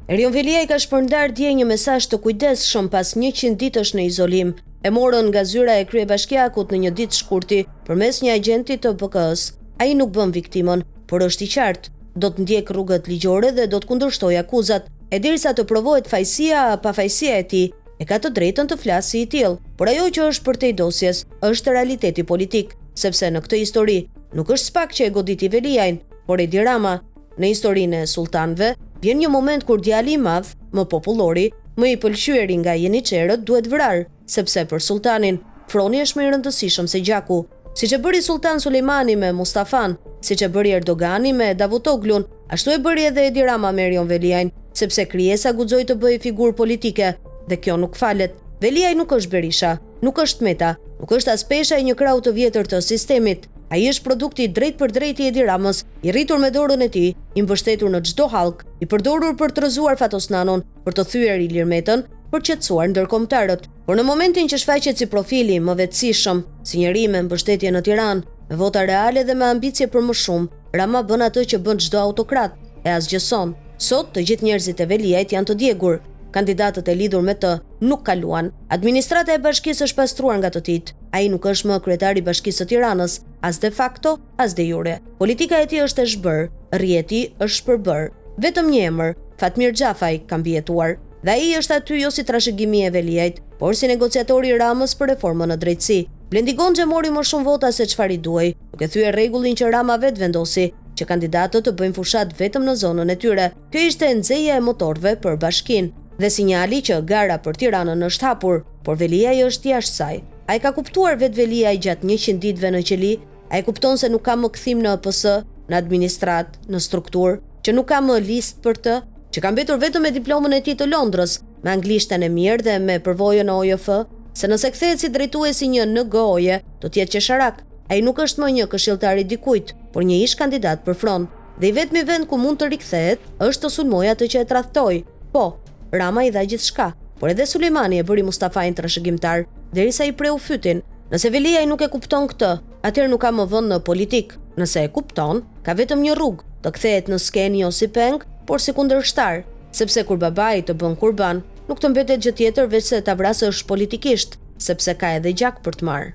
Erion Veliaj ka shpërndar dje një mesazh të kujdesshëm pas 100 ditësh në izolim. E morën nga zyra e kryebashkiakut në një ditë shkurti përmes një agenti të BK-s. Ai nuk bën viktimën, por është i qartë, do të ndjek rrugët ligjore dhe do të kundërshtojë akuzat. E derisa të provohet fajësia pa fajësia e tij, e ka të drejtën të flasë si i tillë. Por ajo që është përtej dosjes është realiteti politik, sepse në këtë histori nuk është SPAK që e goditi Veliajin, por Edi Rama. Në historinë e sultanëve vjen një moment kur djali i madh, më popullori, më i pëlqyeri nga jeniçerët duhet vrarë, sepse për sultanin froni është më i rëndësishëm se gjaku. Siç e bëri Sultan Sulejmani me Mustafan, siç e bëri Erdogani me Davutoglun, ashtu e bëri edhe Edi Rama me Erion Veliajin, sepse krijesa guxoi të bëjë figurë politike, dhe kjo nuk falet. Veliaj nuk është Berisha, nuk është Meta, nuk është as pesha e një krahu të vjetër të sistemit. Ai është produkti drejt për drejt i Edi Ramës, i rritur me dorën e tij, i mbështetur në çdo hallk, i përdorur për të rrëzuar Fatosnanon, për të thyer Ilir Metën, për qetësuar ndërkombëtarët. Por në momentin që shfaqet si profili më vetësishëm, si njeri me mbështetje në Tiranë, me vota reale dhe me ambicie për më shumë, Rama bën atë që bën çdo autokrat, e asgjëson. Sot të gjithë njerëzit e Veliajit janë të djegur. Kandidatët e lidhur me të nuk kaluan. Administrata e bashkisë është pastruar nga të tij. Ai nuk është më kryetari i Bashkisë së Tiranës, as de facto, as de jure. Politika e tij është e zhbër, rrjeti është shpërbër. Vetëm një emër, Fatmir Xhafaj, ka mbijetuar. Dhe ai është aty jo si trashëgimi e Veliajit, por si negociatori i Ramës për reformën në drejtësi. Blendi Goxha mori më shumë vota se çfarë i duhej, duke thyer rregullin që Rama vetë vendosi, që kandidatët të bëjnë fushat vetëm në zonën e tyre. Kjo ishte nxeja e motorëve për bashkinë dhe sinjali që gara për Tiranën është hapur, por Veliaj është jashtë saj. Ai ka kuptuar vetë Veliaj gjatë 100 ditëve në qeli, ai kupton se nuk ka më kthim në EPS, në administrat, në strukturë, që nuk ka më listë për të, që ka mbetur vetëm me diplomën e tij të Londrës, me anglishten e mirë dhe me përvojën në OJF, se nëse kthehet si drejtuesi një NGO-je, do të jetë qesharak. Ai nuk është më një këshilltar i dikujt, por një ish kandidat për front. Dhe i vetmi vend ku mund të rikthehet është të sulmojë atë që e tradhtoi. Po, Rama i dha gjithçka, por edhe Sulejmani e bëri Mustafajin trashëgimtar, derisa i preu fytin. Nëse Veliaj nuk e kupton këtë, atëherë nuk ka më vend në politik. Nëse e kupton, ka vetëm një rrugë, të kthehet në skenë jo si peng, por si kundërshtar, sepse kur babai të bën kurban, nuk të mbetet gjë tjetër veç se ta vrasësh politikisht, sepse ka edhe gjak për të marrë.